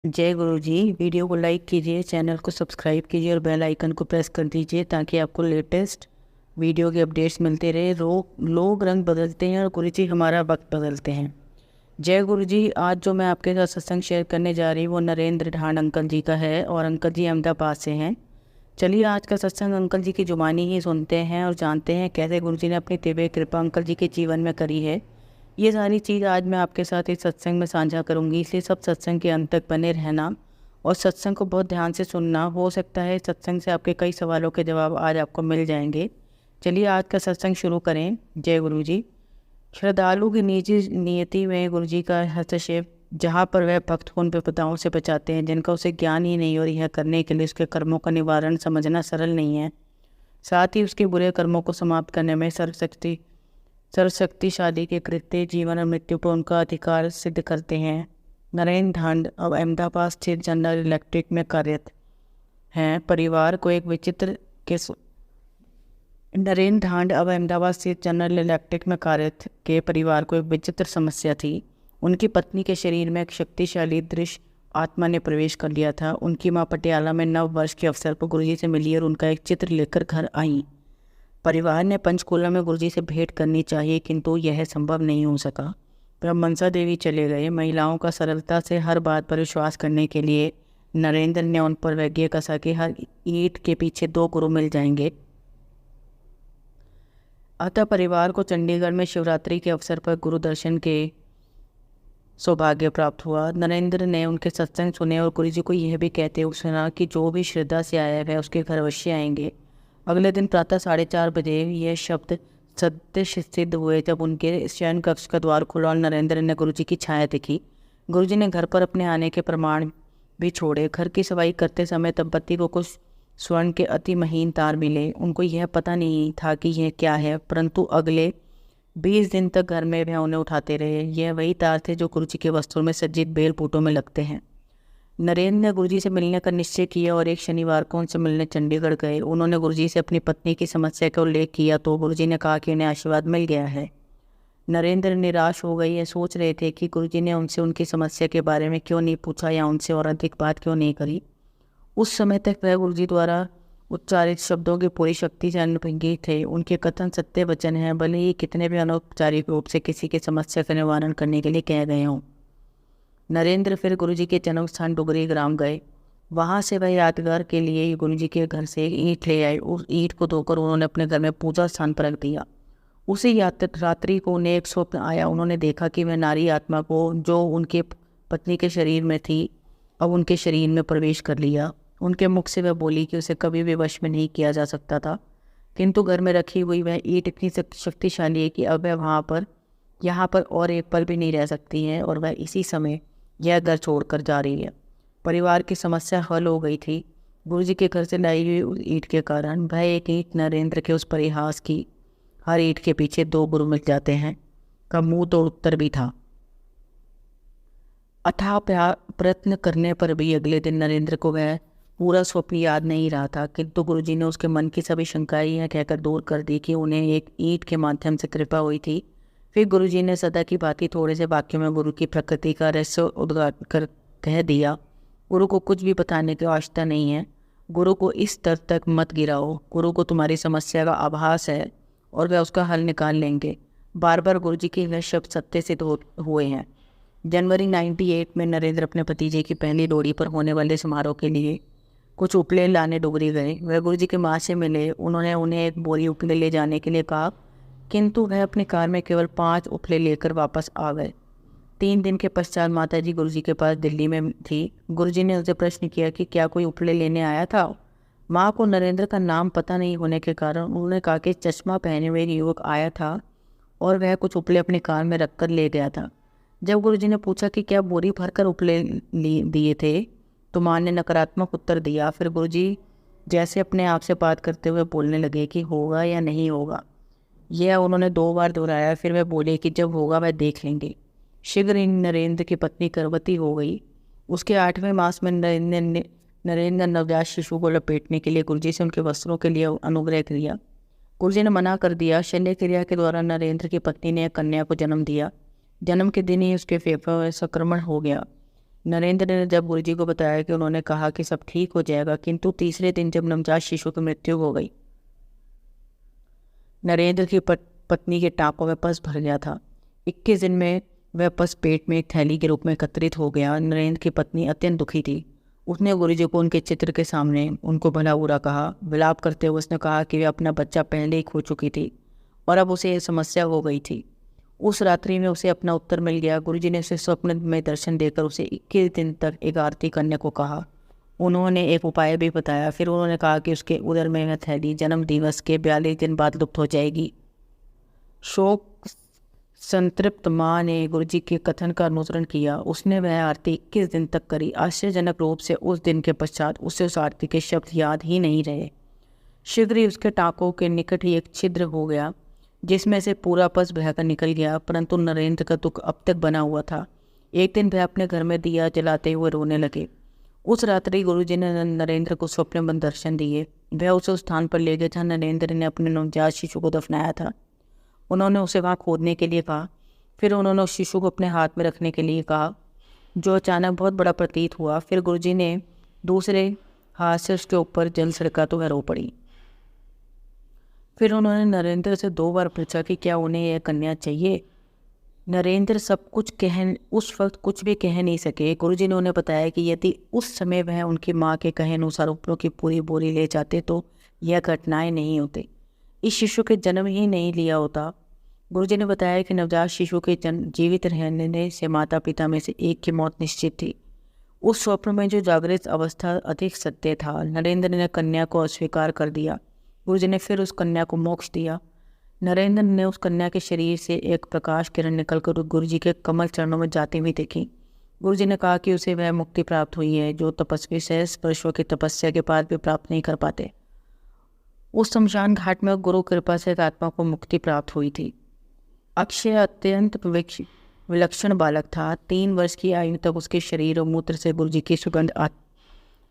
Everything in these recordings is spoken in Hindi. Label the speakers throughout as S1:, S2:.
S1: जय गुरु जी। वीडियो को लाइक कीजिए, चैनल को सब्सक्राइब कीजिए और बेल आइकन को प्रेस कर दीजिए ताकि आपको लेटेस्ट वीडियो के अपडेट्स मिलते रहे। लोग रंग बदलते हैं और गुरु जी हमारा वक्त बदलते हैं। जय गुरु जी। आज जो मैं आपके साथ सत्संग शेयर करने जा रही हूँ वो नरेंद्र ढांड अंकल जी का है और अंकल जी अहमदाबाद से हैं। चलिए आज का सत्संग अंकल जी की जुबानी ही सुनते हैं और जानते हैं कैसे गुरु जी ने अपनी दिव्य कृपा अंकल जी के जीवन में करी है। ये सारी चीज़ आज मैं आपके साथ इस सत्संग में साझा करूंगी, इसलिए सब सत्संग के अंत तक बने रहना और सत्संग को बहुत ध्यान से सुनना। हो सकता है सत्संग से आपके कई सवालों के जवाब आज आपको मिल जाएंगे। चलिए आज का सत्संग शुरू करें। जय गुरु जी। श्रद्धालु की निजी नियति में गुरु जी का हस्तक्षेप, जहाँ पर वह भक्त को उन विपदाओं से बचाते हैं जिनका उसे ज्ञान ही नहीं और यह करने के लिए उसके कर्मों का निवारण समझना सरल नहीं है। साथ ही उसके बुरे कर्मों को समाप्त करने में सर्वशक्तिशाली के कृत्य जीवन और मृत्यु पर उनका अधिकार सिद्ध करते हैं। नरेंद्र ढांड अब अहमदाबाद स्थित जनरल इलेक्ट्रिक में कार्यरत हैं। परिवार को एक विचित्र के नरेंद्र ढांड अब अहमदाबाद स्थित जनरल इलेक्ट्रिक में कार्यरत के परिवार को एक विचित्र समस्या थी। उनकी पत्नी के शरीर में एक शक्तिशाली दृश्य आत्मा ने प्रवेश कर लिया था। उनकी मां पटियाला में नव वर्ष के अवसर पर गुरुजी से मिली और उनका एक चित्र लेकर घर आई। परिवार ने पंचकूला में गुरुजी से भेंट करनी चाहिए किंतु यह संभव नहीं हो सका। वह मनसा देवी चले गए। महिलाओं का सरलता से हर बात पर विश्वास करने के लिए नरेंद्र ने उन पर वैज्ञ कसा कि हर ईंट के पीछे 2 गुरु मिल जाएंगे। अतः परिवार को चंडीगढ़ में शिवरात्रि के अवसर पर गुरु दर्शन के सौभाग्य प्राप्त हुआ। नरेंद्र ने उनके सत्संग सुने और गुरु जी को यह भी कहते हुए सुना कि जो भी श्रद्धा से आया है उसके घर अवश्य आएंगे। अगले दिन प्रातः 4:30 बजे यह शब्द सत्य सिद्ध हुए जब उनके शयन कक्ष का द्वार खुला और नरेंद्र ने गुरुजी की छाया देखी। गुरुजी ने घर पर अपने आने के प्रमाण भी छोड़े। घर की सफाई करते समय दंपति को कुछ स्वर्ण के अति महीन तार मिले। उनको यह पता नहीं था कि यह क्या है, परंतु अगले 20 दिन तक घर में वह उन्हें उठाते रहे। यह वही तार थे जो गुरुजी के वस्त्रों में सज्जित बेल फूटों में लगते हैं। नरेंद्र ने गुरुजी से मिलने का निश्चय किया और एक शनिवार को उनसे मिलने चंडीगढ़ गए। उन्होंने गुरुजी से अपनी पत्नी की समस्या का उल्लेख किया तो गुरुजी ने कहा कि उन्हें आशीर्वाद मिल गया है। नरेंद्र निराश हो गए। ये सोच रहे थे कि गुरुजी ने उनसे उनकी समस्या के बारे में क्यों नहीं पूछा या उनसे और अधिक बात क्यों नहीं करी। उस समय तक वह गुरुजी द्वारा उच्चारित शब्दों की पूरी शक्ति से अनुभवी थे। उनके कथन सत्य वचन हैं, भले ही कितने भी अनौपचारिक रूप से किसी की समस्या का निवारण करने के लिए कह गए हों। नरेंद्र फिर गुरुजी के जन्म स्थान डुगरी ग्राम गए। वहां से वह यादगार के लिए गुरुजी के घर से एक ईंट ले आए। उस ईंट को धोकर उन्होंने अपने घर में पूजा स्थान पर रख दिया। उसी रात्रि को उन्हें एक स्वप्न आया। उन्होंने देखा कि वह नारी आत्मा को जो उनके पत्नी के शरीर में थी अब उनके शरीर में प्रवेश कर लिया। उनके मुख से वह बोली कि उसे कभी भी वश में नहीं किया जा सकता था, किंतु घर में रखी हुई वह ईंट इतनी शक्तिशाली है कि अब वह यहाँ पर और एक पल भी नहीं रह सकती है और वह इसी समय यह घर छोड़कर जा रही है। परिवार की समस्या हल हो गई थी। गुरुजी के घर से लाई हुई उस ईंट के कारण वह एक ईंट नरेंद्र के उस परिहास की हर ईंट के पीछे 2 गुरु मिल जाते हैं का मुंह तोड़ उत्तर भी था। अथाह प्रयत्न करने पर भी अगले दिन नरेंद्र को वह पूरा स्वप्न याद नहीं रहा था, किंतु गुरुजी ने उसके मन की सभी शंकाएं यह कहकर दूर कर दी कि उन्हें एक ईंट के माध्यम से कृपा हुई थी। फिर गुरुजी ने सदा की बात थोड़े से वाक्यों में गुरु की प्रकृति का रहस्य उद्घाटन कर कह दिया। गुरु को कुछ भी बताने की आवश्यकता नहीं है। गुरु को इस स्तर तक मत गिराओ। गुरु को तुम्हारी समस्या का आभास है और वह उसका हल निकाल लेंगे। बार बार गुरुजी के वह शब्द सत्य सिद्ध हुए हैं। जनवरी 98 में नरेंद्र अपने भतीजे की पहली लोहड़ी पर होने वाले समारोह के लिए कुछ उपले लाने डुगरी गए। वह गुरुजी के माँ से मिले। उन्होंने उन्हें एक बोरी उपले ले जाने के लिए कहा, किंतु वह अपनी कार में केवल 5 उपले लेकर वापस आ गए। 3 दिन के पश्चात माताजी गुरुजी के पास दिल्ली में थी। गुरुजी ने उनसे प्रश्न किया कि क्या कोई उपले लेने आया था। माँ को नरेंद्र का नाम पता नहीं होने के कारण उन्होंने कहा कि चश्मा पहने हुए युवक आया था और वह कुछ उपले अपनी कार में रखकर ले गया था। जब गुरुजी ने पूछा कि क्या बोरी भरकर उपले दिए थे तो माँ ने नकारात्मक उत्तर दिया। फिर गुरुजी जैसे अपने आप से बात करते हुए बोलने लगे कि होगा या नहीं होगा। यह उन्होंने 2 बार दोहराया। फिर वह बोले कि जब होगा वह देख लेंगे। शीघ्र ही नरेंद्र की पत्नी गर्भवती हो गई। उसके 8वें मास में नरेंद्र नवजात शिशु को लपेटने के लिए गुरुजी से उनके वस्त्रों के लिए अनुग्रह किया। गुरुजी ने मना कर दिया। शल्य क्रिया के द्वारा नरेंद्र की पत्नी ने एक कन्या को जन्म दिया। जन्म के दिन ही उसके फेफड़ों में संक्रमण हो गया। नरेंद्र ने जब गुरुजी को बताया कि उन्होंने कहा कि सब ठीक हो जाएगा, किंतु तीसरे दिन जब नवजात शिशु की मृत्यु हो गई, नरेंद्र की पत्नी के टाँकों में पस भर गया था। 21 दिन में वह पस पेट में एक थैली के रूप में एकत्रित हो गया। नरेंद्र की पत्नी अत्यंत दुखी थी। उसने गुरुजी को उनके चित्र के सामने उनको भला बुरा कहा। विलाप करते हुए उसने कहा कि वह अपना बच्चा पहले ही खो चुकी थी और अब उसे यह समस्या हो गई थी। उस रात्रि में उसे अपना उत्तर मिल गया। गुरुजी ने उसे स्वप्न में दर्शन देकर उसे 21 दिन तक एक आरती करने को कहा। उन्होंने एक उपाय भी बताया। फिर उन्होंने कहा कि उसके उदर में वह थैली जन्म दिवस के 42 दिन बाद लुप्त हो जाएगी। शोक संतृप्त माँ ने गुरुजी के कथन का अनुसरण किया। उसने वह आरती 21 दिन तक करी। आश्चर्यजनक रूप से उस दिन के पश्चात उसे उस आरती के शब्द याद ही नहीं रहे। शीघ्र ही उसके टाँकों के निकट ही एक छिद्र हो गया जिसमें से पूरा पस बहकर निकल गया, परंतु नरेंद्र का दुख अब तक बना हुआ था। एक दिन वह अपने घर में दिया जलाते हुए रोने लगे। उस रात्रि गुरुजी ने नरेंद्र को स्वप्न में दर्शन दिए। वह उसे उस स्थान पर ले गए जहाँ नरेंद्र ने अपने नवजात शिशु को दफनाया था। उन्होंने उसे वहाँ खोदने के लिए कहा। फिर उन्होंने उस शिशु को अपने हाथ में रखने के लिए कहा, जो अचानक बहुत बड़ा प्रतीत हुआ। फिर गुरुजी ने दूसरे हाथ से उसके ऊपर जल छिड़का तो वह रो पड़ी। फिर उन्होंने नरेंद्र से 2 बार पूछा कि क्या उन्हें यह कन्या चाहिए। नरेंद्र उस वक्त कुछ भी कह नहीं सके। गुरुजी ने उन्हें बताया कि यदि उस समय वह उनकी माँ के कहे अनुसार उपलों की पूरी बोरी ले जाते तो यह घटनाएं नहीं होती, इस शिशु के जन्म ही नहीं लिया होता। गुरुजी ने बताया कि नवजात शिशु के जीवित रहने से माता पिता में से एक की मौत निश्चित थी। उस स्वप्न में जो जागृत अवस्था अधिक सत्य था। नरेंद्र ने कन्या को अस्वीकार कर दिया। गुरुजी ने फिर उस कन्या को मोक्ष दिया। नरेंद्र ने उस कन्या के शरीर से एक प्रकाश किरण निकलकर गुरुजी के कमल चरणों में जाती हुई देखी। गुरुजी ने कहा कि उसे वह मुक्ति प्राप्त हुई है जो तपस्वी सहस्त्र वर्षों की तपस्या के बाद भी प्राप्त नहीं कर पाते। उस शमशान घाट में गुरु कृपा से एक आत्मा को मुक्ति प्राप्त हुई थी। अक्षय अत्यंत विलक्षण बालक था। 3 वर्ष की आयु तक उसके शरीर और मूत्र से गुरुजी की सुगंध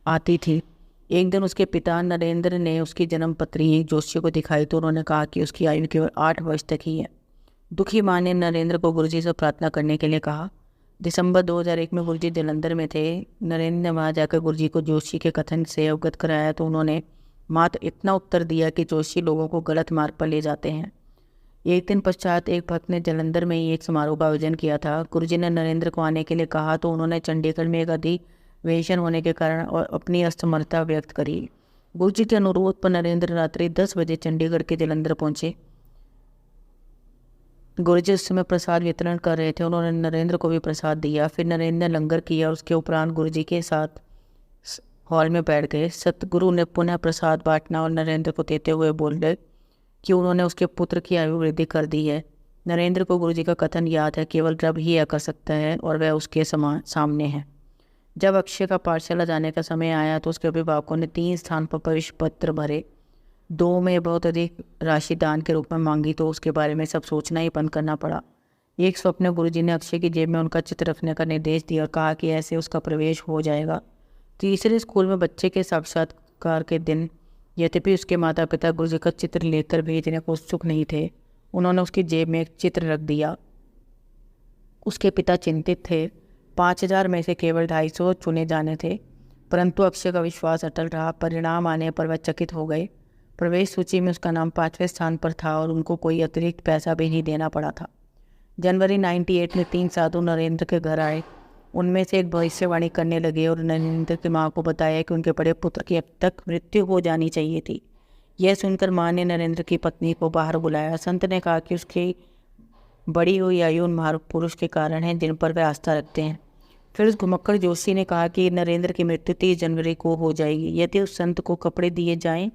S1: आती थी। एक दिन उसके पिता नरेंद्र ने उसकी जन्म पत्री जोशी को दिखाई तो उन्होंने कहा कि उसकी आयु केवल 8 वर्ष तक ही है। दुखी माँ ने नरेंद्र को गुरुजी से प्रार्थना करने के लिए कहा। दिसंबर 2001 में गुरुजी जालंधर में थे। नरेंद्र ने वहाँ जाकर गुरुजी को जोशी के कथन से अवगत कराया तो उन्होंने मात्र इतना उत्तर दिया कि जोशी लोगों को गलत मार्ग पर ले जाते हैं। एक दिन पश्चात एक भक्त ने जालंधर में ही एक समारोह का आयोजन किया था। गुरुजी ने नरेंद्र को आने के लिए कहा तो उन्होंने चंडीगढ़ में एक अधिवेशन होने के कारण और अपनी असमर्थता व्यक्त करी। गुरुजी के अनुरोध पर नरेंद्र रात्रि 10 बजे चंडीगढ़ के जालंधर पहुंचे। गुरुजी उस समय प्रसाद वितरण कर रहे थे। उन्होंने नरेंद्र को भी प्रसाद दिया। फिर नरेंद्र ने लंगर किया और उसके उपरांत गुरुजी के साथ हॉल में बैठ गए। सतगुरु ने पुनः प्रसाद बांटना और नरेंद्र को देते हुए बोले कि उन्होंने उसके पुत्र की आयु वृद्धि कर दी है। नरेंद्र को गुरुजी का कथन याद है, केवल रब ही यह कर सकता है और वह उसके सामने है। जब अक्षय का पाठशाला जाने का समय आया तो उसके अभिभावकों ने 3 स्थान पर प्रवेश पत्र भरे। 2 में बहुत अधिक राशि दान के रूप में मांगी तो उसके बारे में सब सोचना ही बंद करना पड़ा। एक स्वप्न गुरुजी ने अक्षय की जेब में उनका चित्र रखने का निर्देश दिया और कहा कि ऐसे उसका प्रवेश हो जाएगा। तीसरे स्कूल में बच्चे के साक्षात्कार के दिन यद्यपि उसके माता पिता गुरुजी का चित्र लेकर भेजने को उत्सुक नहीं थे, उन्होंने उसकी जेब में एक चित्र रख दिया। उसके पिता चिंतित थे। 5000 में से केवल 250 चुने जाने थे, परंतु अक्षय का विश्वास अटल रहा। परिणाम आने पर वह चकित हो गए। प्रवेश सूची में उसका नाम 5वें स्थान पर था और उनको कोई अतिरिक्त पैसा भी नहीं देना पड़ा था। जनवरी 98 में 3 साधु नरेंद्र के घर आए। उनमें से एक भविष्यवाणी करने लगे और नरेंद्र की माँ को बताया कि उनके बड़े पुत्र की अब तक मृत्यु हो जानी चाहिए थी। यह सुनकर माँ ने नरेंद्र की पत्नी को बाहर बुलाया। संत ने कहा कि उसकी बड़ी हुई आयु उन महापुरुष के कारण है जिन पर वे आस्था रखते हैं। फिर उस घुमक्कड़ जोशी ने कहा कि नरेंद्र की मृत्यु 30 जनवरी को हो जाएगी। यदि उस संत को कपड़े दिए जाएं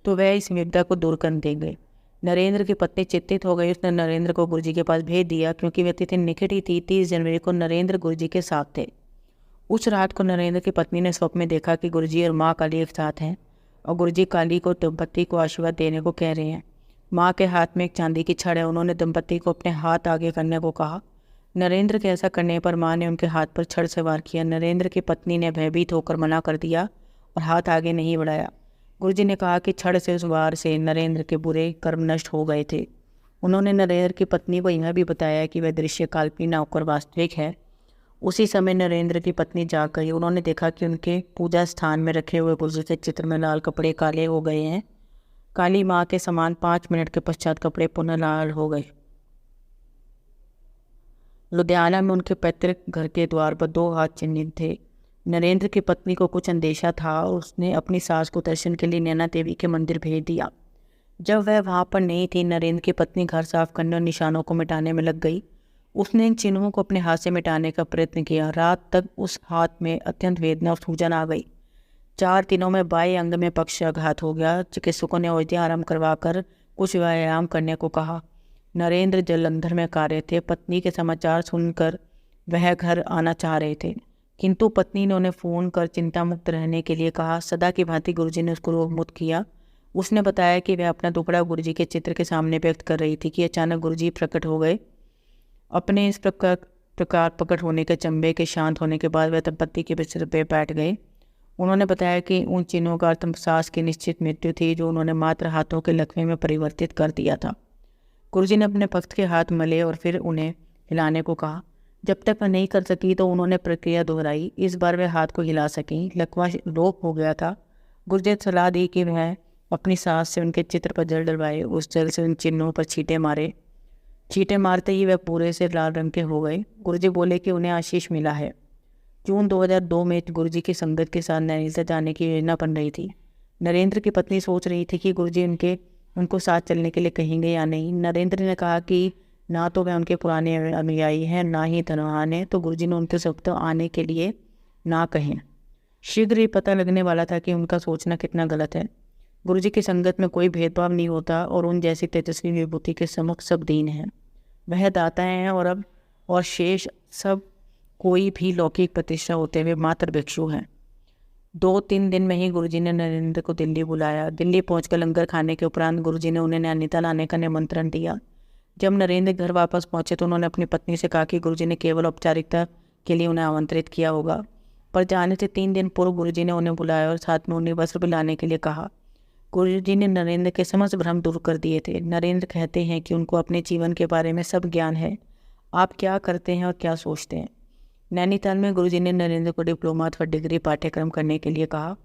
S1: तो वह इस विपदा को दूर कर देंगे। नरेंद्र की पत्नी चिंतित हो गई। उसने नरेंद्र को गुरुजी के पास भेज दिया क्योंकि वह तिथि निकट ही थी। 30 जनवरी को नरेंद्र गुरुजी के साथ थे। उस रात को नरेंद्र की पत्नी ने स्वप्न में देखा कि गुरुजी और माँ काली एक साथ हैं और गुरुजी काली को दंपत्ति को आशीर्वाद देने को कह रहे हैं। माँ के हाथ में एक चांदी की छड़ है। उन्होंने दंपत्ति को अपने हाथ आगे करने को कहा। नरेंद्र के ऐसा करने पर माँ ने उनके हाथ पर छड़ से वार किया। नरेंद्र की पत्नी ने भयभीत होकर मना कर दिया और हाथ आगे नहीं बढ़ाया। गुरुजी ने कहा कि छड़ से उस वार से नरेंद्र के बुरे कर्म नष्ट हो गए थे। उन्होंने नरेंद्र की पत्नी को यह भी बताया कि वह दृश्य काल्पनिक न होकर वास्तविक है। उसी समय नरेंद्र की पत्नी जाग गई। उन्होंने देखा कि उनके पूजा स्थान में रखे हुए गुरुजी के चित्र में लाल कपड़े काले हो गए हैं। काली माँ के समान 5 मिनट के पश्चात कपड़े पुनः लाल हो गए। लुधियाना में उनके पैतृक घर के द्वार पर 2 हाथ चिन्हित थे। नरेंद्र की पत्नी को कुछ अंदेशा था और उसने अपनी सास को दर्शन के लिए नैना देवी के मंदिर भेज दिया। जब वह वहाँ पर नहीं थी, नरेंद्र की पत्नी घर साफ करने और निशानों को मिटाने में लग गई। उसने इन चिन्हों को अपने हाथ से मिटाने का प्रयत्न किया। रात तक उस हाथ में अत्यंत वेदना और सूजन आ गई। 4 दिनों में बाएं अंग में पक्षाघात हो गया। चिकित्सकों ने औषधि आराम करवाकर कुछ व्यायाम करने को कहा। नरेंद्र जलंधर में कार्य थे। पत्नी के समाचार सुनकर वह घर आना चाह रहे थे, किंतु पत्नी ने उन्हें फ़ोन कर चिंता मुक्त रहने के लिए कहा। सदा की भांति गुरुजी ने उसको रोग मुक्त किया। उसने बताया कि वह अपना दुपड़ा गुरुजी के चित्र के सामने व्यक्त कर रही थी कि अचानक गुरुजी प्रकट हो गए। अपने इस प्रकार प्रकट होने के चंबे के शांत होने के बाद वह दंपत्ति के बिस्तर पे बैठ गए। उन्होंने बताया कि उन चिन्हों का अर्थ सास की निश्चित मृत्यु थी, जो उन्होंने मात्र हाथों के लकवे में परिवर्तित कर दिया था। गुरुजी ने अपने भक्त के हाथ मले और फिर उन्हें हिलाने को कहा। जब तक वह नहीं कर सकी तो उन्होंने प्रक्रिया दोहराई। इस बार वह हाथ को हिला सकी। लकवा लोप हो गया था। गुरुजी ने सलाह दी कि वह अपनी सास से उनके चित्र पर जल डलवाए। उस जल से उन चिन्हों पर छींटे मारे। छींटे मारते ही वह पूरे से लाल रंग के हो गए। गुरुजी बोले कि उन्हें आशीष मिला है। जून 2002 में गुरुजी की संगत के साथ नैनीताल जाने की योजना बन रही थी। नरेंद्र की पत्नी सोच रही थी कि गुरुजी उनको साथ चलने के लिए कहेंगे या नहीं। नरेंद्र ने कहा कि ना तो वह उनके पुराने अनुयायी हैं, ना ही धनवान हैं, तो गुरुजी ने उनके सब आने के लिए ना कहें। शीघ्र ही पता लगने वाला था कि उनका सोचना कितना गलत है। गुरुजी की संगत में कोई भेदभाव नहीं होता और उन जैसी तेजस्वी विभूति के समक्ष सब दीन हैं। वह दाता हैं और शेष सब कोई भी लौकिक प्रतिष्ठा होते हुए मात्र भिक्षु हैं। 2-3 दिन में ही गुरुजी ने नरेंद्र को दिल्ली बुलाया। दिल्ली पहुंचकर लंगर खाने के उपरांत गुरुजी ने उन्हें नैनीताल आने का निमंत्रण दिया। जब नरेंद्र घर वापस पहुंचे तो उन्होंने अपनी पत्नी से कहा कि गुरुजी ने केवल औपचारिकता के लिए उन्हें आमंत्रित किया होगा, पर जाने से 3 दिन पूर्व गुरुजी ने उन्हें बुलाया और साथ में उन्हें वस्त्र भी लाने के लिए कहा। गुरुजी ने नरेंद्र के समस्त भ्रम दूर कर दिए थे। नरेंद्र कहते हैं कि उनको अपने जीवन के बारे में सब ज्ञान है। आप क्या करते हैं और क्या सोचते हैं। नैनीताल में गुरुजी ने नरेंद्र को डिप्लोमा अथवा डिग्री पाठ्यक्रम करने के लिए कहा।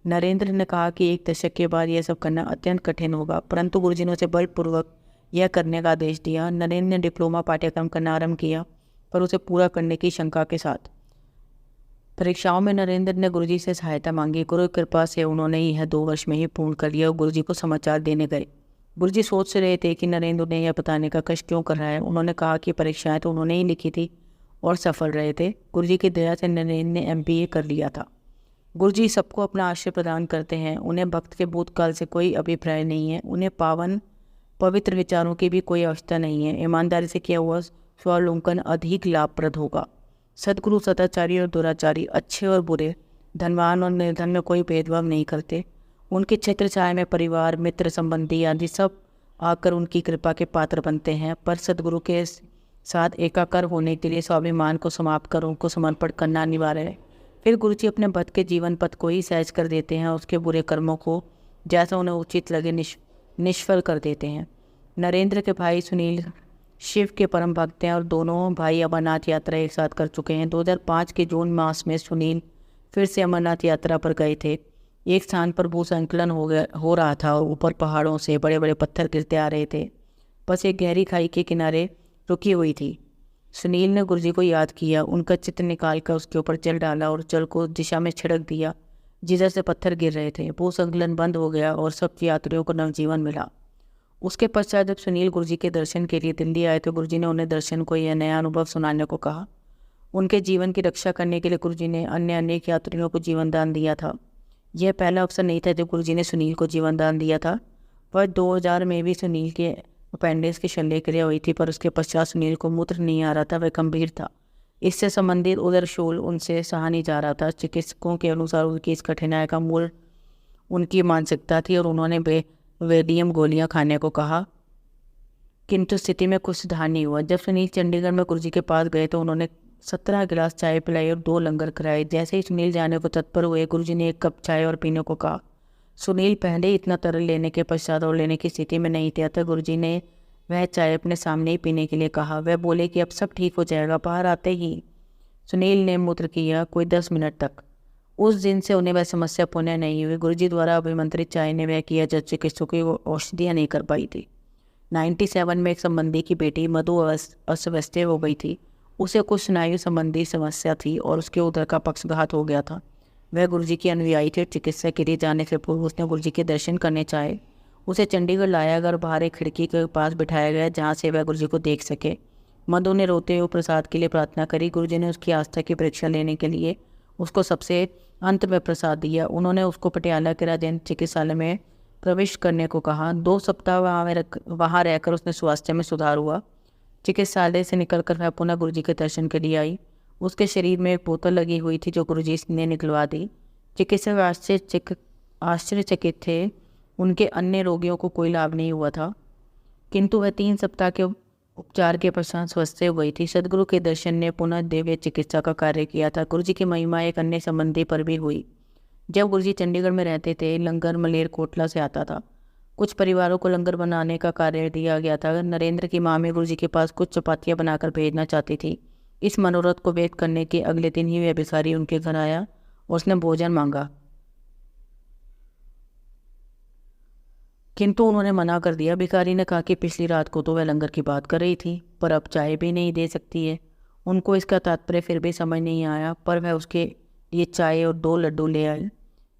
S1: नरेंद्र ने कहा कि 1 दशक के बाद यह सब करना अत्यंत कठिन होगा, परंतु गुरुजी ने उसे बलपूर्वक यह करने का आदेश दिया। नरेंद्र ने डिप्लोमा पाठ्यक्रम करना आरंभ किया, पर उसे पूरा करने की शंका के साथ। परीक्षाओं में नरेंद्र ने गुरुजी से सहायता मांगी। गुरु कृपा से उन्होंने यह 2 वर्ष में ही पूर्ण कर लिया और गुरुजी को समाचार देने गए। गुरुजी सोच रहे थे कि नरेंद्र उन्हें यह बताने का कष्ट क्यों कर रहा है। उन्होंने कहा कि परीक्षाएं तो उन्होंने ही लिखी थी और सफल रहे थे। गुरुजी की दया से नरेंद्र ने MBA कर लिया था। गुरुजी सबको अपना आश्रय प्रदान करते हैं। उन्हें भक्त के भूतकाल से कोई अभिप्राय नहीं है। उन्हें पावन पवित्र विचारों की भी कोई आवश्यकता नहीं है। ईमानदारी से किया हुआ स्वावलंबन अधिक लाभप्रद होगा। सद्गुरु सदाचारी और दुराचारी, अच्छे और बुरे, धनवान और निर्धन में कोई भेदभाव नहीं करते। उनके छत्र छाया में परिवार, मित्र, संबंधी आदि सब आकर उनकी कृपा के पात्र बनते हैं, पर सद्गुरु के साथ एकाकार होने के लिए स्वाभिमान को समाप्त कर उनको समर्पण करना अनिवार्य है। फिर गुरुजी अपने भक्त के जीवन पथ को ही सहज कर देते हैं। उसके बुरे कर्मों को जैसा उन्हें उचित लगे निष्फल कर देते हैं। नरेंद्र के भाई सुनील शिव के परम भक्त हैं और दोनों भाई अमरनाथ यात्रा एक साथ कर चुके हैं। 2005 के जून मास में सुनील फिर से अमरनाथ यात्रा पर गए थे। एक स्थान पर भूसंकलन हो रहा था और ऊपर पहाड़ों से बड़े बड़े पत्थर गिरते आ रहे थे। बस एक गहरी खाई के किनारे रुकी हुई थी। सुनील ने गुरुजी को याद किया, उनका चित्र निकाल कर उसके ऊपर जल डाला और जल को दिशा में छिड़क दिया जिधर से पत्थर गिर रहे थे। भूसंकलन बंद हो गया और सब यात्रियों को नवजीवन मिला। उसके पश्चात जब सुनील गुरुजी के दर्शन के लिए दिल्ली आए तो गुरुजी ने उन्हें दर्शन को यह नया अनुभव सुनाने को कहा। उनके जीवन की रक्षा करने के लिए गुरुजी ने अन्य अनेक यात्रियों को जीवन दान दिया था। यह पहला अवसर नहीं था जब गुरुजी ने सुनील को जीवन दान दिया था, पर 2000 में भी सुनील के अपेंडिक्स की शल्यक्रिया हुई थी, पर उसके पश्चात सुनील को मूत्र नहीं आ रहा था, वह गंभीर था। इससे संबंधित उदर शूल उनसे सहा नहीं जा रहा था। चिकित्सकों के अनुसार उनकी इस कठिनाई का मूल उनकी मानसिकता थी और उन्होंने वेलियम गोलियां खाने को कहा, किंतु स्थिति में कुछ सुधार नहीं हुआ। जब सुनील चंडीगढ़ में गुरुजी के पास गए तो उन्होंने 17 गिलास चाय पिलाई और 2 लंगर कराए। जैसे ही सुनील जाने को तत्पर हुए, गुरुजी ने 1 कप चाय और पीने को कहा। सुनील पहले इतना तरल लेने के पश्चात और लेने की स्थिति में नहीं थे, अतः गुरुजी ने वह चाय अपने सामने ही पीने के लिए कहा। वह बोले कि अब सब ठीक हो जाएगा। बाहर आते ही सुनील ने मूत्र किया कोई 10 मिनट तक। उस दिन से उन्हें वह समस्या पुनः नहीं हुई। गुरुजी द्वारा अभिमंत्रित चाय ने वह किया जब चिकित्सकों की औषधियाँ नहीं कर पाई थी। 97 में एक संबंधी की बेटी मधु अस्वस्थ हो गई थी। उसे कुछ स्नायु संबंधी समस्या थी और उसके उदर का पक्षघात हो गया था। वह गुरुजी की अनुयायी थी। चिकित्सा के लिए जाने से पूर्व उसने गुरुजी के दर्शन करने चाहे। उसे चंडीगढ़ लाया गया और बाहर एक खिड़की के पास बिठाया गया जहाँ से वह गुरुजी को देख सके। मधु ने रोते हुए प्रसाद के लिए प्रार्थना करी। गुरुजी ने उसकी आस्था की परीक्षा लेने के लिए उसको सबसे अंत में प्रसाद दिया। उन्होंने उसको पटियाला के राजेंद्र चिकित्सालय में प्रवेश करने को कहा। 2 सप्ताह वहाँ रहकर उसने स्वास्थ्य में सुधार हुआ। चिकित्सालय से निकलकर वह पुनः गुरुजी के दर्शन के लिए आई। उसके शरीर में एक बोतल लगी हुई थी जो गुरुजी ने निकलवा दी। चिकित्सक आश्चर्यचकित थे। उनके अन्य रोगियों को कोई लाभ नहीं हुआ था, किंतु वह 3 सप्ताह के उपचार के पश्चात स्वस्थ हो गई थी। सदगुरु के दर्शन ने पुनः दिव्य चिकित्सा का कार्य किया था। गुरुजी की महिमा एक अन्य संबंधी पर भी हुई। जब गुरुजी चंडीगढ़ में रहते थे, लंगर मलेरकोटला से आता था। कुछ परिवारों को लंगर बनाने का कार्य दिया गया था। नरेंद्र की माँ में गुरुजी के पास कुछ चपातियाँ बनाकर भेजना चाहती थी। इस मनोरथ को व्यक्त करने के अगले दिन ही वह भिखारी उनके घर आया और उसने भोजन मांगा, किंतु उन्होंने मना कर दिया। भिखारी ने कहा कि पिछली रात को तो वह लंगर की बात कर रही थी, पर अब चाय भी नहीं दे सकती है। उनको इसका तात्पर्य फिर भी समझ नहीं आया, पर वह उसके लिए चाय और 2 लड्डू ले आए।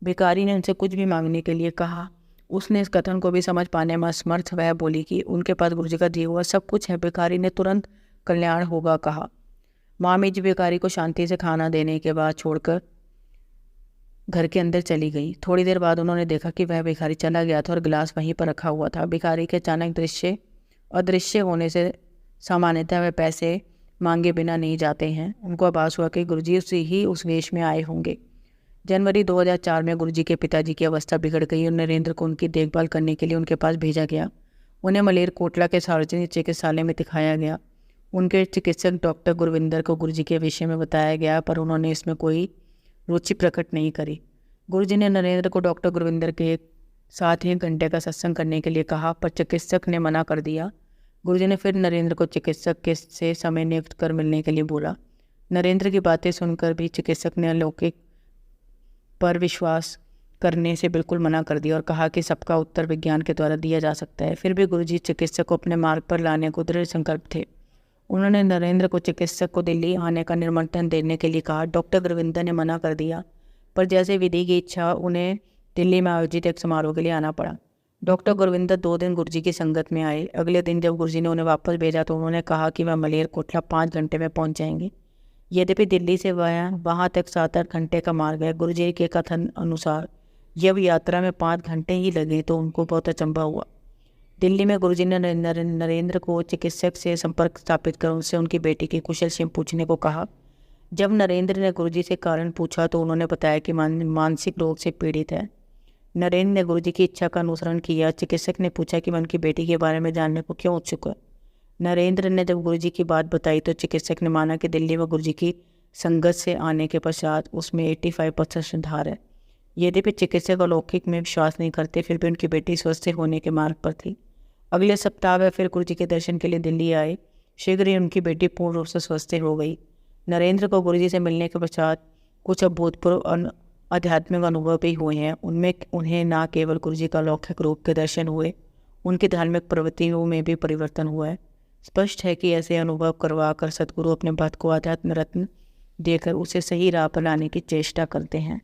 S1: भिखारी ने उनसे कुछ भी मांगने के लिए कहा। उसने इस कथन को भी समझ पाने में असमर्थ। वह बोली कि उनके पास गुरुजी का दिया हुआ सब कुछ है। भिखारी ने तुरंत कल्याण होगा कहा। मामी जी भिखारी को शांति से खाना देने के बाद छोड़कर घर के अंदर चली गई। थोड़ी देर बाद उन्होंने देखा कि वह भिखारी चला गया था और गिलास वहीं पर रखा हुआ था। भिखारी के अचानक अदृश्य होने से सामान्यतः वह पैसे मांगे बिना नहीं जाते हैं। उनको आभास हुआ कि गुरुजी ही उस वेश में आए होंगे। जनवरी 2004 में गुरुजी के पिताजी की अवस्था बिगड़ गई और नरेंद्र को उनकी देखभाल करने के लिए उनके पास भेजा गया। उन्हें मलेरकोटला के सार्वजनिक चिकित्सालय में दिखाया गया। उनके चिकित्सक डॉक्टर गुरविंदर को गुरुजी के विषय में बताया गया, पर उन्होंने इसमें कोई रुचि प्रकट नहीं करी। गुरुजी ने नरेंद्र को डॉक्टर गुरविंदर के साथ 1 घंटे का सत्संग करने के लिए कहा, पर चिकित्सक ने मना कर दिया। गुरुजी ने फिर नरेंद्र को चिकित्सक के से समय नियुक्त कर मिलने के लिए बोला। नरेंद्र की बातें सुनकर भी चिकित्सक ने अलौकिक पर विश्वास करने से बिल्कुल मना कर दिया और कहा कि सबका उत्तर विज्ञान के द्वारा दिया जा सकता है। फिर भी गुरुजी चिकित्सक को अपने मार्ग पर लाने को दृढ़ संकल्प थे। उन्होंने नरेंद्र को चिकित्सक को दिल्ली आने का निमंत्रण देने के लिए कहा। डॉक्टर गुरविंदर ने मना कर दिया, पर जैसे विधि की इच्छा उन्हें दिल्ली में आयोजित एक समारोह के लिए आना पड़ा। डॉक्टर गुरविंदर 2 दिन गुरुजी की संगत में आए। अगले दिन जब गुरुजी ने उन्हें वापस भेजा तो उन्होंने कहा कि वह मलेरकोटला 5 घंटे में पहुंच जाएंगे। यद्यपि दिल्ली से वहाँ तक 7-8 घंटे का मार्ग है। गुरुजी के कथन अनुसार जब यात्रा में 5 घंटे ही लगे तो उनको बहुत अचंभा हुआ। दिल्ली में गुरुजी ने नरेंद्र को चिकित्सक से संपर्क स्थापित कर उनसे उनकी बेटी की कुशल क्षेम पूछने को कहा। जब नरेंद्र ने गुरुजी से कारण पूछा तो उन्होंने बताया कि मानसिक रोग से पीड़ित है। नरेंद्र ने गुरुजी की इच्छा का अनुसरण किया। चिकित्सक ने पूछा कि मैं उनकी बेटी के बारे में जानने को क्यों उत्सुक है। नरेंद्र ने जब गुरुजी की बात बताई तो चिकित्सक ने माना कि दिल्ली में गुरुजी की संगत से आने के पश्चात उसमें 85% सुधार है। यद्यपि चिकित्सक अलौकिक में विश्वास नहीं करते, फिर भी उनकी बेटी स्वस्थ होने के मार्ग पर थी। अगले सप्ताह वह फिर गुरुजी के दर्शन के लिए दिल्ली आए। शीघ्र ही उनकी बेटी पूर्ण रूप से स्वस्थ हो गई। नरेंद्र को गुरुजी से मिलने के पश्चात कुछ अभूतपूर्व आध्यात्मिक अनुभव भी हुए हैं। उनमें उन्हें न केवल गुरुजी का अलौकिक रूप के दर्शन हुए, उनकी धार्मिक प्रवृत्तियों में भी परिवर्तन हुआ है। स्पष्ट है कि ऐसे अनुभव करवा कर सदगुरु अपने भक्त को आध्यात्म रत्न देकर उसे सही राह पर लाने की चेष्टा करते हैं।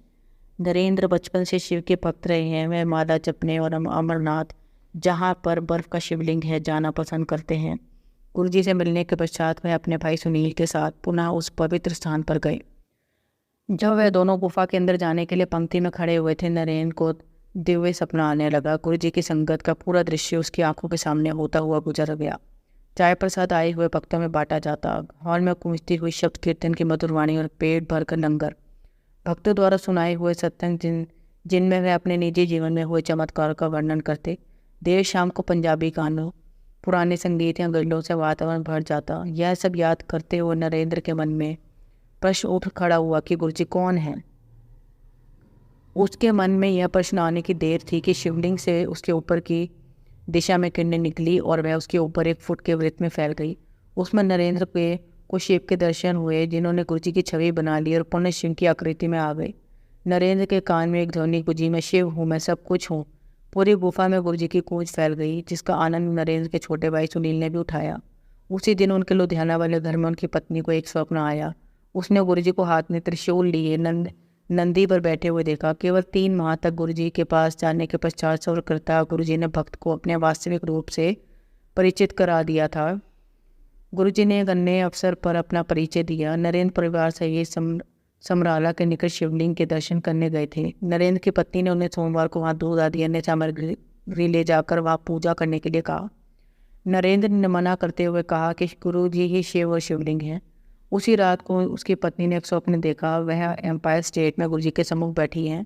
S1: नरेंद्र बचपन से शिव के भक्त रहे हैं। वह माला जपने और अमरनाथ, जहाँ पर बर्फ़ का शिवलिंग है, जाना पसंद करते हैं। गुरुजी से मिलने के पश्चात वह अपने भाई सुनील के साथ पुनः उस पवित्र स्थान पर गए। जब वह दोनों गुफा के अंदर जाने के लिए पंक्ति में खड़े हुए थे, नरेंद्र को दिव्य सपना आने लगा। गुरुजी की संगत का पूरा दृश्य उसकी आंखों के सामने होता हुआ गुजर गया। चाय प्रसाद आए हुए भक्तों में बांटा जाता। हॉल में गूंजती हुई शब्द कीर्तन की मधुर वाणी और पेट भरकर लंगर, भक्तों द्वारा सुनाए हुए सत्संग जिनमें वह अपने निजी जीवन में हुए चमत्कार का वर्णन करते। देर शाम को पंजाबी गानों, पुराने संगीत या गज़लों से वातावरण भर जाता। यह सब याद करते हुए नरेंद्र के मन में प्रश्न उठ खड़ा हुआ कि गुरुजी कौन है। उसके मन में यह प्रश्न आने की देर थी कि शिवलिंग से उसके ऊपर की दिशा में किरणें निकली और वह उसके ऊपर 1 फुट के वृत्त में फैल गई। उसमें नरेंद्र के को शिव के दर्शन हुए, जिन्होंने गुरु जी की छवि बना ली और पुनः शिव की आकृति में आ गए। नरेंद्र के कान में एक ध्वनि गूंजी, मैं शिव हूँ, मैं सब कुछ हूँ। पूरी गुफा में गुरु जी की गूंज फैल गई, जिसका आनंद नरेंद्र के छोटे भाई सुनील ने भी उठाया। उसी दिन उनके लुधियाना वाले घर में उनकी पत्नी को एक स्वप्न आया। उसने गुरु जी को हाथ में त्रिशूल लिए नंदी पर बैठे हुए देखा। केवल 3 माह तक गुरु जी के पास जाने के पश्चात सर्वकर्ता गुरु जी ने भक्त को अपने वास्तविक रूप से परिचित करा दिया था। गुरु जी ने एक अन्य अवसर पर अपना परिचय दिया। नरेंद्र परिवार सहित समराला के निकट शिवलिंग के दर्शन करने गए थे। नरेंद्र की पत्नी ने उन्हें सोमवार को वहाँ दूध आदि अन्य सामग्री ले जाकर वहाँ पूजा करने के लिए कहा। नरेंद्र ने मना करते हुए कहा कि गुरु जी ही शिव और शिवलिंग हैं। उसी रात को उसकी पत्नी ने एक स्वप्न देखा। वह एम्पायर स्टेट में गुरु जी के सम्मुख बैठी हैं।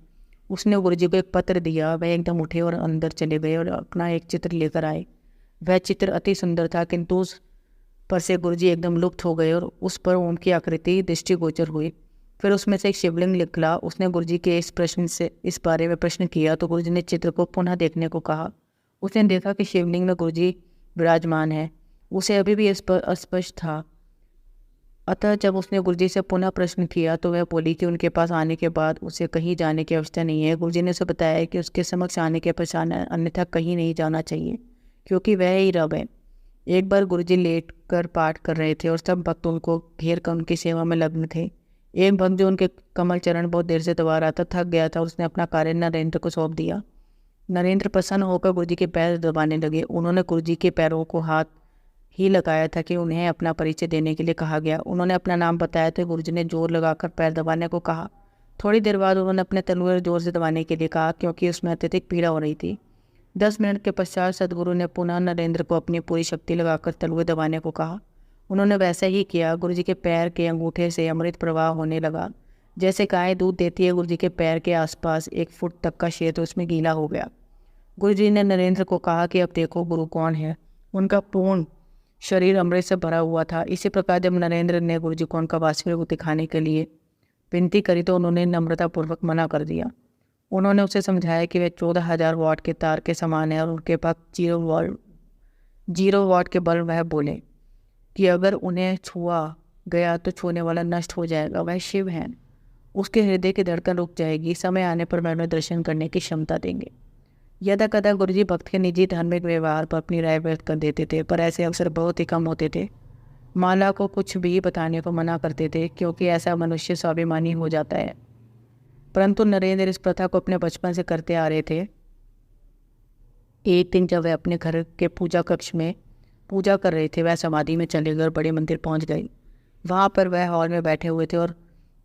S1: उसने गुरु जी को एक पत्र दिया। वह एकदम उठे और अंदर चले गए और अपना एक चित्र लेकर आए। वह चित्र अति सुंदर था, किंतु उस पर से गुरु जी एकदम लुप्त हो गए और उस पर उनकी आकृति दृष्टिगोचर हुई। फिर उसमें से एक शिवलिंग निकला। उसने गुरु जी के इस बारे में प्रश्न किया तो गुरु जी ने चित्र को पुनः देखने को कहा। उसने देखा कि शिवलिंग में गुरु जी विराजमान है। उसे अभी भी अस्पष्ट था। अतः जब उसने गुरु जी से पुनः प्रश्न किया तो वह बोली कि उनके पास आने के बाद उसे कहीं जाने की आवश्यकता नहीं है। गुरु जी ने उसे बताया कि उसके समक्ष आने के पश्चात अन्यथा कहीं नहीं जाना चाहिए, क्योंकि वह ही रब है। एक बार गुरु जी लेट कर पाठ कर रहे थे और सब भक्त उनको घेर कर उनकी सेवा में लग्न थे। एक भक्त जो उनके कमल चरण बहुत देर से दबा रहा था, थक गया था। उसने अपना कार्य नरेंद्र को सौंप दिया। नरेंद्र प्रसन्न होकर गुरु जी के पैर दबाने लगे। उन्होंने गुरु जी के पैरों को हाथ ही लगाया था कि उन्हें अपना परिचय देने के लिए कहा गया। उन्होंने अपना नाम बताया तो गुरु जी ने जोर लगाकर पैर दबाने को कहा। थोड़ी देर बाद उन्होंने अपने तलवार जोर से दबाने के लिए कहा, क्योंकि उसमें अत्यधिक पीड़ा हो रही थी। 10 मिनट के पश्चात सदगुरु ने पुनः नरेंद्र को अपनी पूरी शक्ति लगाकर तलवे दबाने को कहा। उन्होंने वैसा ही किया। गुरु जी के पैर के अंगूठे से अमृत प्रवाह होने लगा। जैसे गाय दूध देती है, गुरु जी के पैर के आसपास 1 फुट तक का क्षेत्र उसमें गीला हो गया। गुरु जी ने नरेंद्र को कहा कि अब देखो गुरु कौन है। उनका पूर्ण शरीर अमृत से भरा हुआ था। इसी प्रकार जब नरेंद्र ने गुरु जी को उनका वास्तविक रूप दिखाने के लिए विनती करी तो उन्होंने नम्रतापूर्वक मना कर दिया। उन्होंने उसे समझाया कि वे 14,000 वाट के तार के समान है और उनके पास 0 वाट के बल्ब। वह बोले कि अगर उन्हें छुआ गया तो छूने वाला नष्ट हो जाएगा। वह शिव हैं। उसके हृदय की धड़कन रुक जाएगी। समय आने पर वह उन्हें दर्शन करने की क्षमता देंगे। यदा कदा गुरु जी भक्त के निजी धार्मिक व्यवहार पर अपनी राय व्यक्त कर देते थे, पर ऐसे अवसर बहुत ही कम होते थे। माला को कुछ भी बताने को मना करते थे, क्योंकि ऐसा मनुष्य स्वाभिमानी हो जाता है। परंतु नरेंद्र इस प्रथा को अपने बचपन से करते आ रहे थे। एक दिन जब वह अपने घर के पूजा कक्ष में पूजा कर रहे थे, वह समाधि में चले गए और बड़े मंदिर पहुंच गए। वहां पर वह हॉल में बैठे हुए थे और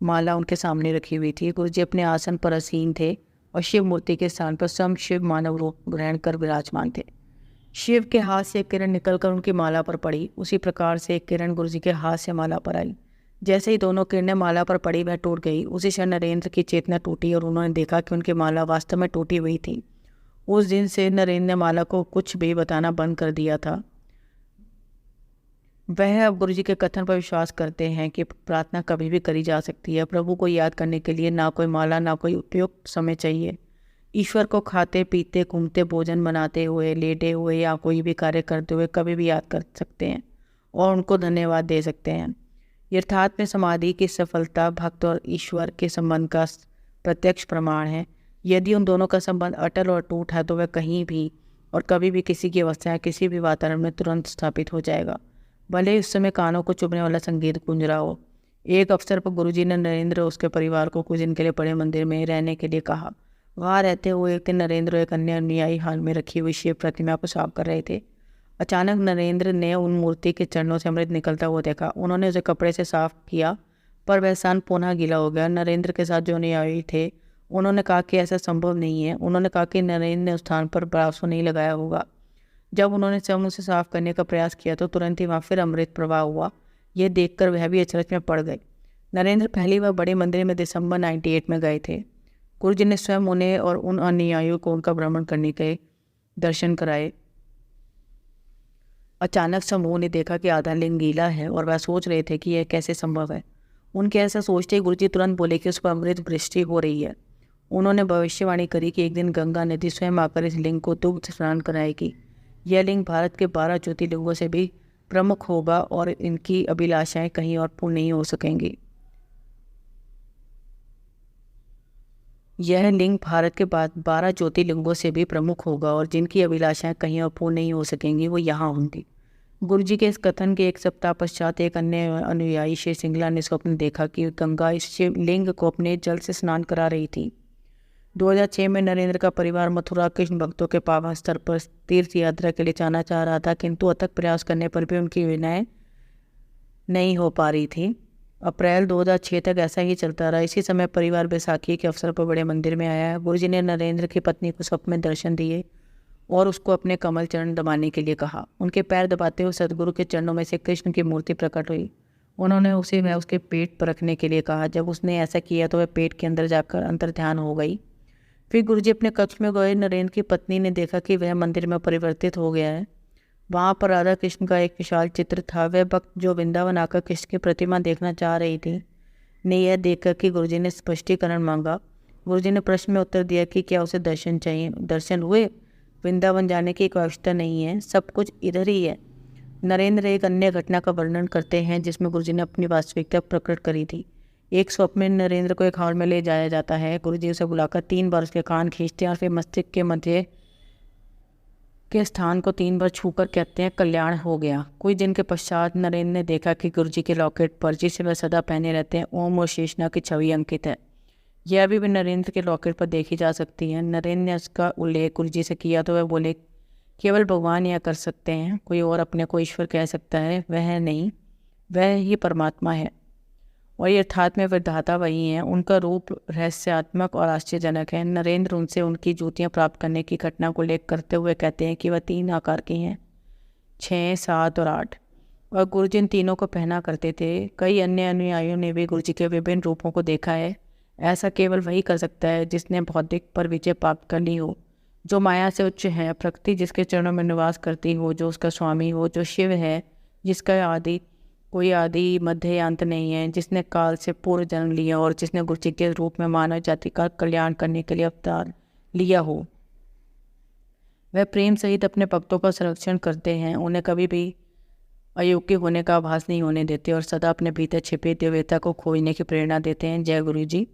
S1: माला उनके सामने रखी हुई थी। गुरु जी अपने आसन पर आसीन थे और शिव मूर्ति के स्थान पर स्वयं शिव मानव रूप ग्रहण कर विराजमान थे। शिव के हाथ से एक किरण निकलकर उनकी माला पर पड़ी। उसी प्रकार से एक किरण गुरु जी के हाथ से माला पर आई। जैसे ही दोनों किरणें माला पर पड़ी, वह टूट गई। उसी क्षण नरेंद्र की चेतना टूटी और उन्होंने देखा कि उनकी माला वास्तव में टूटी हुई थी। उस दिन से नरेंद्र ने माला को कुछ भी बताना बंद कर दिया था। वह अब गुरु जी के कथन पर विश्वास करते हैं कि प्रार्थना कभी भी करी जा सकती है। प्रभु को याद करने के लिए ना कोई माला, ना कोई उपयुक्त समय चाहिए। ईश्वर को खाते पीते, घूमते, भोजन बनाते हुए, लेटे हुए या कोई भी कार्य करते हुए कभी भी याद कर सकते हैं और उनको धन्यवाद दे सकते हैं। यथार्थ में समाधि की सफलता भक्त और ईश्वर के संबंध का प्रत्यक्ष प्रमाण है। यदि उन दोनों का संबंध अटल और टूट है तो वह कहीं भी और कभी भी किसी की अवस्था या किसी भी वातावरण में तुरंत स्थापित हो जाएगा, भले ही उस समय कानों को चुभने वाला संगीत गूंज रहा हो। एक अवसर पर गुरुजी ने नरेंद्र और उसके परिवार को कुछ दिन के लिए बड़े मंदिर में रहने के लिए कहा। वहाँ रहते हुए एक दिन नरेंद्र एक अन्य अनुयायी हाल में रखी हुई शिव प्रतिमा को साफ कर रहे थे। अचानक नरेंद्र ने उन मूर्ति के चरणों से अमृत निकलता हुआ देखा। उन्होंने उसे कपड़े से साफ किया, पर वह स्थान पुनः गीला हो गया। नरेंद्र के साथ जो अनुयायी थे उन्होंने कहा कि ऐसा संभव नहीं है। उन्होंने कहा कि नरेंद्र ने उस स्थान पर ब्रासो नहीं लगाया होगा। जब उन्होंने स्वयं उसे साफ करने का प्रयास किया तो तुरंत ही वहाँ फिर अमृत प्रवाह हुआ। यह देखकर वह भी अचरज में पड़ गए। नरेंद्र पहली बार बड़े मंदिर में दिसंबर 98 में गए थे। गुरुजी ने स्वयं उन्हें और उन अनुयायियों को उनका भ्रमण करने के दर्शन कराए। अचानक समूह ने देखा कि आधा लिंग गीला है और वह सोच रहे थे कि यह कैसे संभव है। उनके ऐसा सोचते ही गुरुजी तुरंत बोले कि उस पर अमृत वृष्टि हो रही है। उन्होंने भविष्यवाणी करी कि एक दिन गंगा नदी स्वयं आकर इस लिंग को दुग्ध स्नान कराएगी। यह लिंग भारत के 12 ज्योतिर्लिंगों से भी प्रमुख होगा और इनकी अभिलाषाएं कहीं और पूर्ण नहीं हो सकेंगी। यह लिंग भारत के बाद 12 ज्योतिर्लिंगों से भी प्रमुख होगा और जिनकी अभिलाषाएं कहीं और पूर्ण नहीं हो सकेंगी वो यहाँ होंगी। गुरुजी के इस कथन के एक सप्ताह पश्चात एक अन्य अनुयायी श्री सिंगला ने स्वप्न देखा कि गंगा इस शिवलिंग को अपने जल से स्नान करा रही थी। 2006 में नरेंद्र का परिवार मथुरा कृष्ण भक्तों के पावन स्तर पर तीर्थ यात्रा के लिए जाना चाह रहा था, किंतु अथक प्रयास करने पर भी उनकी विनय नहीं हो पा रही थी। अप्रैल 2006 तक ऐसा ही चलता रहा। इसी समय परिवार बैसाखी के अवसर पर बड़े मंदिर में आया। गुरुजी ने नरेंद्र की पत्नी को स्वप्न में दर्शन दिए और उसको अपने कमल चरण दबाने के लिए कहा। उनके पैर दबाते हुए सदगुरु के चरणों में से कृष्ण की मूर्ति प्रकट हुई। उन्होंने उसे वह उसके पेट पर रखने के लिए कहा। जब उसने ऐसा किया तो वह पेट के अंदर जाकर अंतर ध्यान हो गई। फिर गुरुजी अपने कक्ष में गए। नरेंद्र की पत्नी ने देखा कि वह मंदिर में परिवर्तित हो गया है। वहाँ पर राधा कृष्ण का एक विशाल चित्र था। वह भक्त जो वृंदावन आकर कृष्ण की प्रतिमा देखना चाह रही थी ने यह देखकर कि गुरुजी ने स्पष्टीकरण मांगा। गुरुजी ने प्रश्न में उत्तर दिया कि क्या उसे दर्शन चाहिए। दर्शन हुए। वृंदावन जाने की कोई आवश्यकता नहीं है, सब कुछ इधर ही है। नरेंद्र एक अन्य घटना का वर्णन करते हैं जिसमें गुरुजी ने अपनी वास्तविकता प्रकट करी थी। एक स्वप्न में नरेंद्र को एक हॉल में ले जाया जाता है। गुरुजी उसे बुलाकर 3 बार उसके कान खींचते हैं और फिर मस्तिष्क के मध्य के स्थान को 3 बार छूकर कहते हैं कल्याण हो गया। कुछ दिन के पश्चात नरेंद्र ने देखा कि गुरुजी के लॉकेट पर, जिसे वह सदा पहने रहते हैं, ओम और शेषनाग की छवि अंकित है। यह अभी भी नरेंद्र के लॉकेट पर देखी जा सकती है। नरेंद्र ने उसका उल्लेख गुरुजी से किया तो वह बोले केवल भगवान यह कर सकते हैं, कोई और अपने को ईश्वर कह सकता है वह नहीं, वह ही परमात्मा है और यथार्थ में विधाता वही हैं। उनका रूप रहस्यात्मक और आश्चर्यजनक है। नरेंद्र उनसे उनकी जूतियाँ प्राप्त करने की घटना को उल्लेख करते हुए कहते हैं कि वह 3 आकार की हैं, 6, 7 और 8, और गुरुजी इन तीनों को पहना करते थे। कई अन्य अनुयायियों ने भी गुरुजी के विभिन्न रूपों को देखा है। ऐसा केवल वही कर सकता है जिसने भौतिक पर विजय प्राप्त कर ली हो, जो माया से उच्च है, प्रकृति जिसके चरणों में निवास करती हो, जो उसका स्वामी हो, जो शिव है, जिसका कोई आदि मध्य अंत नहीं है, जिसने काल से पूर्व जन्म लिया और जिसने गुरुजी के रूप में मानव जाति का कल्याण करने के लिए अवतार लिया हो। वह प्रेम सहित अपने भक्तों का संरक्षण करते हैं, उन्हें कभी भी अयोग्य होने का आभास नहीं होने देते और सदा अपने भीतर छिपी दिव्यता को खोजने की प्रेरणा देते हैं। जय गुरु जी।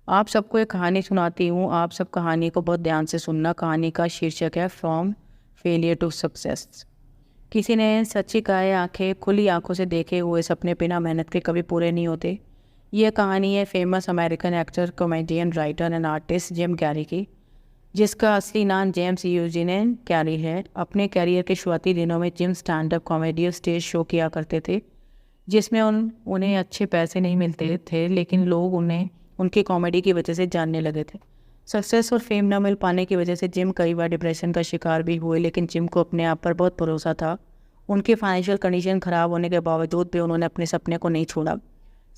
S1: आप सबको एक कहानी सुनाती हूँ, आप सब कहानी को बहुत ध्यान से सुनना। कहानी का शीर्षक है फ्रॉम फेलियर टू सक्सेस। किसी ने सच्ची कहा है, आंखें खुली आंखों से देखे हुए सपने बिना मेहनत के कभी पूरे नहीं होते। यह कहानी है famous American actor, comedian, writer and artist Jim Carrey की, जिसका असली नाम जेम्स यूजीन कैरी है। अपने कैरियर के शुरुआती दिनों में जिम स्टैंड अप कॉमेडी और स्टेज शो किया करते थे, जिसमें उन्हें अच्छे पैसे नहीं मिलते थे, लेकिन लोग उन्हें उनकी कॉमेडी की वजह से जानने लगे थे। सक्सेस और फेम न मिल पाने की वजह से जिम कई बार डिप्रेशन का शिकार भी हुए, लेकिन जिम को अपने आप पर बहुत भरोसा था। उनकी फाइनेंशियल कंडीशन ख़राब होने के बावजूद भी उन्होंने अपने सपने को नहीं छोड़ा।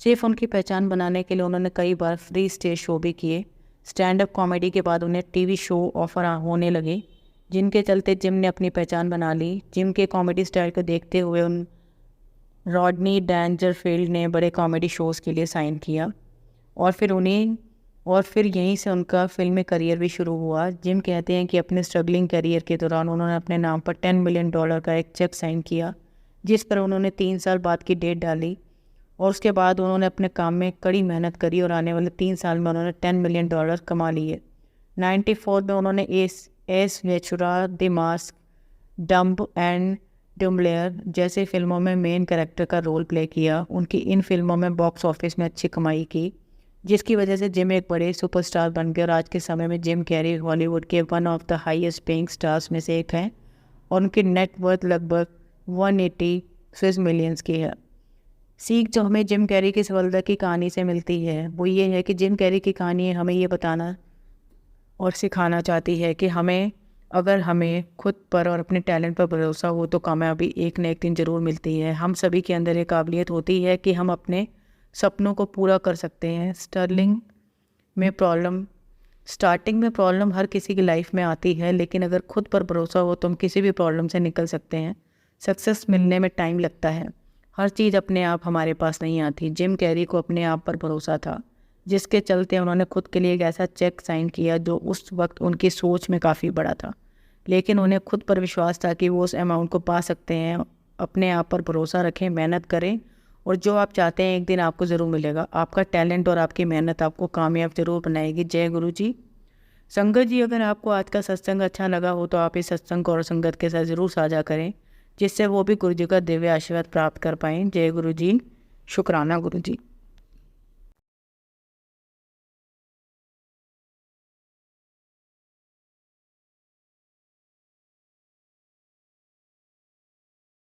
S1: सिर्फ उनकी पहचान बनाने के लिए उन्होंने कई बार फ्री स्टेज शो भी किए। स्टैंड अप कॉमेडी के बाद उन्हें टीवी शो ऑफर होने लगे, जिनके चलते जिम ने अपनी पहचान बना ली। जिम के कॉमेडी स्टाइल को देखते हुए उन रॉडनी डैंजरफील्ड ने बड़े कॉमेडी शोज़ के लिए साइन किया और फिर यहीं से उनका फिल्मी करियर भी शुरू हुआ। जिम कहते हैं कि अपने स्ट्रगलिंग करियर के दौरान उन्होंने अपने नाम पर $10 मिलियन का एक चेक साइन किया, जिस पर उन्होंने 3 साल बाद की डेट डाली और उसके बाद उन्होंने अपने काम में कड़ी मेहनत करी और आने वाले 3 साल में उन्होंने $10 मिलियन कमा लिए। 94 में उन्होंने एस वेचुरा, the Mask, Dumb and Dumber जैसे फिल्मों में मेन कैरेक्टर का रोल प्ले किया। उनकी इन फिल्मों में बॉक्स ऑफिस में अच्छी कमाई की, जिसकी वजह से जिम एक बड़े सुपरस्टार बन गए और आज के समय में जिम कैरी हॉलीवुड के one of the highest paying stars में से एक हैं और उनकी नेट वर्थ लगभग 180 स्विस मिलियंस की है। सीख जो हमें जिम कैरी की सफलता की कहानी से मिलती है वो ये है कि जिम कैरी की कहानी हमें ये बताना और सिखाना चाहती है कि अगर हमें खुद पर और अपने टैलेंट पर भरोसा हो तो कामयाबी एक न एक दिन ज़रूर मिलती है। हम सभी के अंदर एक काबिलियत होती है कि हम अपने सपनों को पूरा कर सकते हैं। स्टार्टिंग में प्रॉब्लम हर किसी की लाइफ में आती है, लेकिन अगर खुद पर भरोसा हो तो हम किसी भी प्रॉब्लम से निकल सकते हैं। सक्सेस मिलने में टाइम लगता है, हर चीज़ अपने आप हमारे पास नहीं आती। जिम कैरी को अपने आप पर भरोसा था, जिसके चलते उन्होंने खुद के लिए एक ऐसा चेक साइन किया जो उस वक्त उनकी सोच में काफ़ी बड़ा था, लेकिन उन्हें खुद पर विश्वास था कि वो उस अमाउंट को पा सकते हैं अपने आप पर भरोसा रखें, मेहनत करें और जो आप चाहते हैं एक दिन आपको ज़रूर मिलेगा। आपका टैलेंट और आपकी मेहनत आपको कामयाब ज़रूर बनाएगी। जय गुरु जी। संगत जी, अगर आपको आज का सत्संग अच्छा लगा हो तो आप इस सत्संग को और संगत के साथ ज़रूर साझा करें, जिससे वो भी गुरु जी का दिव्य आशीर्वाद प्राप्त कर पाएँ। जय गुरु जी। शुक्राना गुरु जी।